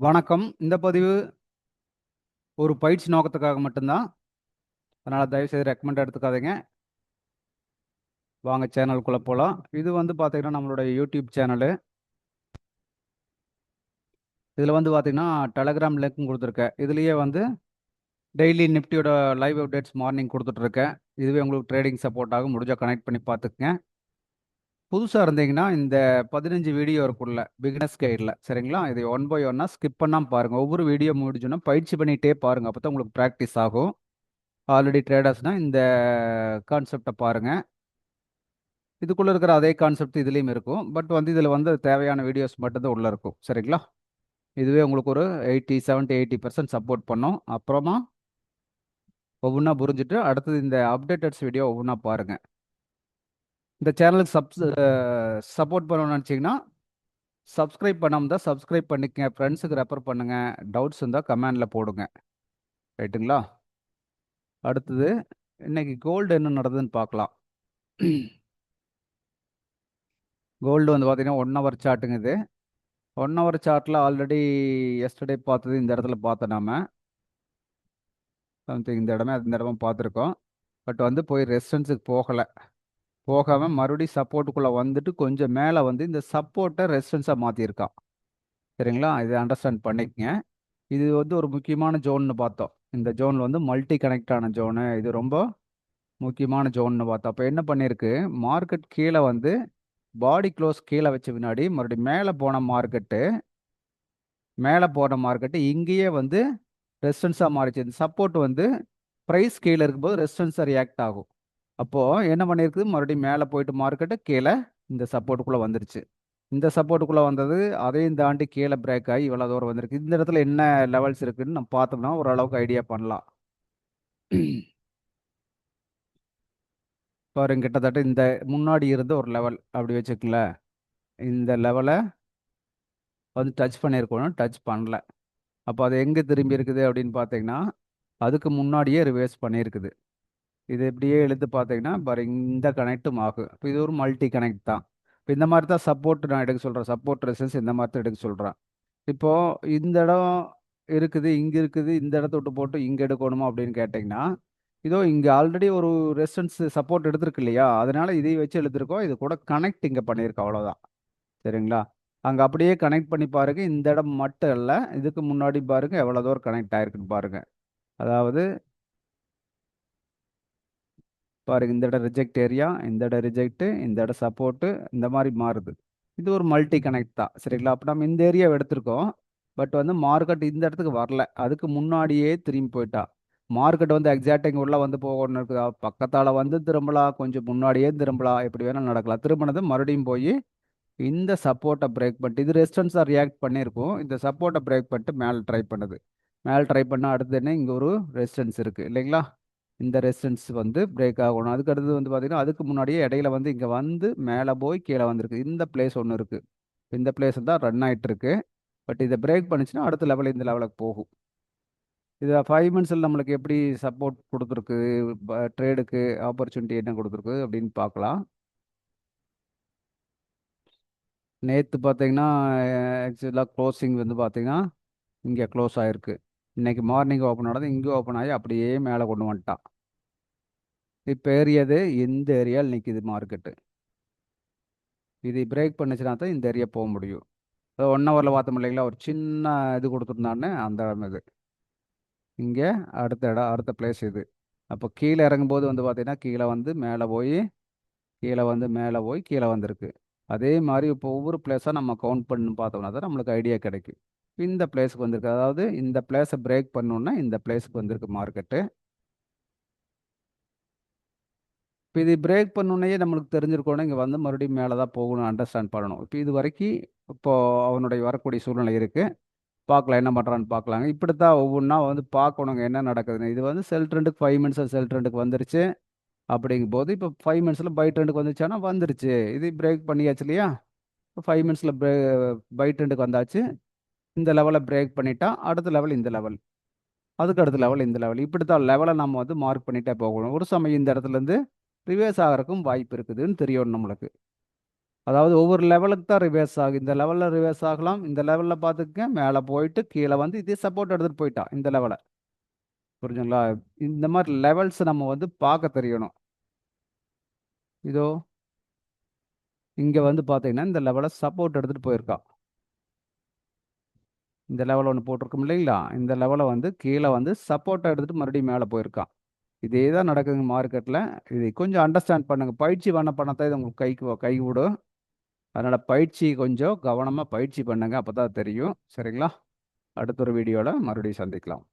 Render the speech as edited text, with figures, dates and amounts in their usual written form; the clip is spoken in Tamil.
வணக்கம். இந்த பதிவு ஒரு பயிற்சி நோக்கத்துக்காக மட்டும்தான். அதனால தயவுசெய்து ரெக்கமெண்ட் எடுத்துக்காதீங்க. வாங்க சேனலுக்குள்ள போலாம். இது வந்து பார்த்தீங்கன்னா, நம்மளுடைய யூடியூப் சேனலு. இதில் வந்து பார்த்தீங்கன்னா, டெலகிராம் லிங்க்கும் குடுத்துருக்கேன். இதுலயே வந்து டெய்லி நிஃப்டியோட லைவ் அப்டேட்ஸ் மார்னிங் குடுத்துட்டுருக்கேன். இதுவே உங்களுக்கு ட்ரேடிங் சப்போர்ட் ஆகும். முடிஞ்சா கனெக்ட் பண்ணி பார்த்துக்கங்க. புதுசா இருந்தீங்கன்னா, இந்த 15 வீடியோ இருக்குல்ல, பிகினர்ஸ் கைட்ல சரிங்களா? இதை ஒன் பை ஒன்னா ஸ்கிப் பண்ணாம பாருங்க. ஒவ்வொரு வீடியோ முடிஞ்சோன்னா பயிற்சி பண்ணிட்டே பாருங்க. அப்பதான் உங்களுக்கு பிராக்டிஸ் ஆகும். ஆல்ரெடி ட்ரேடர்ஸ்னா இந்த கான்செப்டை பாருங்க. இதுக்குள்ள இருக்கிற அதே கான்செப்ட் இதுலயும் இருக்கும். பட் வந்து இதுல வந்து தேவையான வீடியோஸ் மட்டும்தான் உள்ள இருக்கும். சரிங்களா? இதுவே உங்களுக்கு ஒரு 70-80% சப்போர்ட் பண்ணும். அப்புறமா ஒவ்வொன்றா புரிஞ்சுட்டு அடுத்தது இந்த அப்டேட்டட்ஸ் வீடியோ ஒவ்வொன்றா பாருங்க. இந்த சேனலுக்கு சப்போர்ட் பண்ணணும்னு நினச்சிங்கன்னா சப்ஸ்கிரைப் பண்ணாம தான் சப்ஸ்கிரைப் பண்ணிக்கங்க. ஃப்ரெண்ட்ஸுக்கு ரெஃபர் பண்ணுங்க. டவுட்ஸ் இருந்தால் கமெண்ட்ல போடுங்க. ரைட்டுங்களா? அடுத்தது இன்னைக்கு கோல்டு என்ன நடந்ததுன்னு பார்க்கலாம். கோல்டு வந்து பார்த்தீங்கன்னா 1 ஹவர் சார்ட்டுங்க இது. 1 ஹவர் சார்ட்டில் ஆல்ரெடி எஸ்டர்டே பார்த்தது இந்த இடத்துல பார்த்தோம் நாம. சம்திங் இந்த இடமா பார்த்துருக்கோம். பட் வந்து போய் ரெசிஸ்டன்ஸுக்கு போகலை. போகாமல் மறுபடியும் சப்போர்ட்டுக்குள்ளே வந்துட்டு கொஞ்சம் மேலே வந்து இந்த சப்போர்ட்டை ரெசிஸ்டன்ஸாக மாற்றிருக்கான். சரிங்களா? இதை அண்டர்ஸ்டாண்ட் பண்ணிக்கங்க. இது வந்து ஒரு முக்கியமான ஜோன்னு பார்த்தோம். இந்த ஜோன் வந்து மல்டி கனெக்டான ஜோனு. இது ரொம்ப முக்கியமான ஜோன்னு பார்த்தோம். அப்போ என்ன பண்ணியிருக்கு, மார்க்கெட் கீழே வந்து பாடி க்ளோஸ் கீழே வச்ச பின்னாடி மறுபடியும் மேலே போன மார்க்கெட்டு இங்கேயே வந்து ரெசிஸ்டன்ஸாக மாறிச்சு. இந்த சப்போர்ட் வந்து ப்ரைஸ் கீழே இருக்கும்போது ரெசிஸ்டன்ஸாக ரியாக்ட் ஆகும். அப்போது என்ன பண்ணியிருக்குது, மறுபடியும் மேலே போயிட்டு மார்க்கெட்டு கீழே இந்த சப்போர்ட்டுக்குள்ளே வந்துருச்சு. இந்த சப்போர்ட்டுக்குள்ளே வந்தது அதையும் தாண்டி கீழே பிரேக் ஆகி இவ்வளோ தூரம் வந்திருக்கு. இந்த இடத்துல என்ன லெவல்ஸ் இருக்குன்னு நம்ம பார்த்தோம்னா ஓரளவுக்கு ஐடியா பண்ணலாம். பாருங்க, கிட்டத்தட்ட இந்த முன்னாடி இருந்த ஒரு லெவல் அப்படி வச்சுக்கங்களேன். இந்த லெவலை வந்து டச் பண்ணியிருக்கணும், டச் பண்ணல. அப்போ அது எங்கே திரும்பி இருக்குது அப்படின்னு பார்த்தீங்கன்னா, அதுக்கு முன்னாடியே ரிவர்ஸ் பண்ணியிருக்குது. இது இப்படியே இழுத்து பார்த்தீங்கன்னா பாருங்க, இந்த கனெக்டும் ஆகும். இப்போ இது ஒரு மல்டி கனெக்ட் தான். இப்போ இந்த மாதிரி தான் சப்போர்ட் நான் எடுக்க சொல்கிறேன். சப்போர்ட் ரெசிஸ்டன்ஸ் இந்த மாதிரி தான் எடுக்க சொல்கிறேன். இப்போ இந்த இடம் இருக்குது, இங்கே இருக்குது, இந்த இடத்த விட்டு போட்டு இங்கே எடுக்கணுமா அப்படின்னு கேட்டிங்கன்னா, இதோ இங்கே ஆல்ரெடி ஒரு ரெசிஸ்டன்ஸ் சப்போர்ட் எடுத்திருக்கு இல்லையா? அதனால இதை வச்சு எடுத்திருக்கோம். இது கூட கனெக்ட் இங்கே பண்ணியிருக்கோம், அவ்வளோதான். சரிங்களா? அங்கே அப்படியே கனெக்ட் பண்ணி பாருங்க. இந்த இடம் மட்டும் இல்லை, இதுக்கு முன்னாடி பாருங்க எவ்வளோ தூரம் கனெக்ட் ஆயிருக்குன்னு பாருங்க. அதாவது பாருங்க, இந்த இடம் ரிஜெக்ட் ஏரியா, இந்த இடம் ரிஜெக்ட், இந்த இடம் சப்போர்ட்டு, இந்த மாதிரி மாறுது. இது ஒரு மல்டி கனெக்ட் தான். சரிங்களா? அப்போ நம்ம இந்த ஏரியாவை எடுத்திருக்கோம். பட் வந்து மார்க்கெட் இந்த இடத்துக்கு வரல, அதுக்கு முன்னாடியே திரும்பி போயிட்டா. மார்க்கெட் வந்து எக்ஸாக்டிங் உள்ள வந்து போகணும்னு இருக்குதா, பக்கத்தால் வந்து திரும்பலாம், கொஞ்சம் முன்னாடியே திரும்பலாம், எப்படி வேணாலும் நடக்கலாம். திரும்பினது மறுபடியும் போய் இந்த சப்போர்ட்டை பிரேக் பண்ணிட்டு இது ரெசிஸ்டன்ஸாக ரியாக்ட் பண்ணியிருக்கும். இந்த சப்போர்ட்டை பிரேக் பண்ணிட்டு மேலே ட்ரை பண்ணுது. மேலே ட்ரை பண்ணால் அடுத்து என்ன, இங்கே ஒரு ரெசிஸ்டன்ஸ் இருக்குது இல்லைங்களா? இந்த ரெசிஸ்டன்ஸ் வந்து பிரேக் ஆகணும். அதுக்கு அடுத்தது வந்து பார்த்தீங்கன்னா அதுக்கு முன்னாடியே இடையில வந்து இங்கே வந்து மேலே போய் கீழே வந்திருக்கு. இந்த பிளேஸ் ஒன்று இருக்குது. இந்த பிளேஸ் தான் ரன் ஆகிட்டு இருக்கு. பட் இதை பிரேக் பண்ணிச்சுன்னா அடுத்த லெவல் இந்த லெவலுக்கு போகும். இது 5 மினிட்ஸில் நம்மளுக்கு எப்படி சப்போர்ட் கொடுத்துருக்கு, ட்ரேடுக்கு ஆப்பர்ச்சுனிட்டி என்ன கொடுத்துருக்கு அப்படின்னு பார்க்கலாம். நேற்று பார்த்தீங்கன்னா ஆக்சுவலாக க்ளோசிங் வந்து பார்த்தீங்கன்னா இங்கே க்ளோஸ் ஆகிருக்கு. இன்னைக்கு மார்னிங் ஓப்பன் ஆனது இங்கே ஓப்பன் ஆகி அப்படியே மேலே கொண்டு வந்துட்டான். இப்போ ஏரியாது இந்த ஏரியாவில் நிற்கிது மார்க்கெட்டு. இது பிரேக் பண்ணுச்சுன்னா தான் இந்த ஏரியா போக முடியும். 1 ஹவரில் பார்த்தோம் இல்லைங்களா, ஒரு சின்ன இது கொடுத்துருந்தான்னு அந்த இடம் இது. இங்கே அடுத்த இடம், அடுத்த பிளேஸ் இது. அப்போ கீழே இறங்கும்போது வந்து பார்த்தீங்கன்னா கீழே வந்து மேலே போய் கீழே வந்து மேலே போய் கீழே வந்திருக்கு. அதே மாதிரி இப்போ ஒவ்வொரு பிளேஸாக நம்ம கவுண்ட் பண்ணி பார்த்தோம்னா தான் நம்மளுக்கு ஐடியா கிடைக்கும். இந்த பிளேஸுக்கு வந்திருக்கு, அதாவது இந்த பிளேஸை பிரேக் பண்ணோன்னா இந்த பிளேஸுக்கு வந்திருக்கு மார்க்கெட்டு. இப்போ இது பிரேக் பண்ணோன்னே நம்மளுக்கு தெரிஞ்சிருக்கணும் இங்கே வந்து மறுபடியும் மேலே தான் போகணும், அண்டர்ஸ்டாண்ட் பண்ணணும். இப்போ இது வரைக்கும் இப்போது அவனுடைய வரக்கூடிய சூழ்நிலை இருக்குது. பார்க்கலாம் என்ன பண்ணுறான்னு பார்க்கலாங்க. இப்படித்தான் ஒவ்வொன்றா வந்து பார்க்கணுங்க என்ன நடக்குதுன்னு. இது வந்து செல் ட்ரெண்டுக்கு 5 மினிட்ஸில் செல் ட்ரெண்டுக்கு வந்துருச்சு. அப்படிங்கும்போது இப்போ 5 மினிட்ஸில் பை ட்ரெண்டுக்கு வந்துச்சானா வந்துருச்சு. இது பிரேக் பண்ணியாச்சு இல்லையா? இப்போ 5 மினிட்ஸில் பை ட்ரெண்டுக்கு வந்தாச்சு. இந்த லெவலை பிரேக் பண்ணிட்டா அடுத்த லெவல் இந்த லெவல், அதுக்கு அடுத்த லெவல் இந்த லெவல். இப்படி தான் லெவலை நம்ம வந்து மார்க் பண்ணிட்டே போகணும். ஒரு சமயம் இந்த இடத்துல இருந்து ரிவர்ஸ் ஆகிறதுக்கும் வாய்ப்பு இருக்குதுன்னு தெரியணும் நம்மளுக்கு. அதாவது ஒவ்வொரு லெவலுக்கு தான் ரிவர்ஸ் ஆகும். இந்த லெவலில் ரிவர்ஸ் ஆகலாம். இந்த லெவலில் பார்த்துக்க மேலே போயிட்டு கீழே வந்து இதே சப்போர்ட் எடுத்துகிட்டு போயிட்டான் இந்த லெவலை. புரிஞ்சுங்களா? இந்த மாதிரி லெவல்ஸ் நம்ம வந்து பார்க்க தெரியணும். இதோ இங்கே வந்து பார்த்தீங்கன்னா இந்த லெவலை சப்போர்ட் எடுத்துகிட்டு போயிருக்கான். இந்த லெவல் ஒன்று போட்டிருக்கோம் இல்லைங்களா? இந்த லெவலை வந்து கீழே வந்து சப்போர்ட்டை எடுத்துகிட்டு மறுபடியும் மேலே போயிருக்கான். இதே தான் நடக்குதுங்க மார்க்கெட்டில். இது கொஞ்சம் அண்டர்ஸ்டாண்ட் பண்ணுங்கள். பயிற்சி பண்ணத்தான் இது உங்களுக்கு கை விடும். அதனால் பயிற்சி கொஞ்சம் கவனமாக பயிற்சி பண்ணுங்கள். அப்போ தான் தெரியும். சரிங்களா? அடுத்த ஒரு வீடியோவில் மறுபடியும் சந்திக்கலாம்.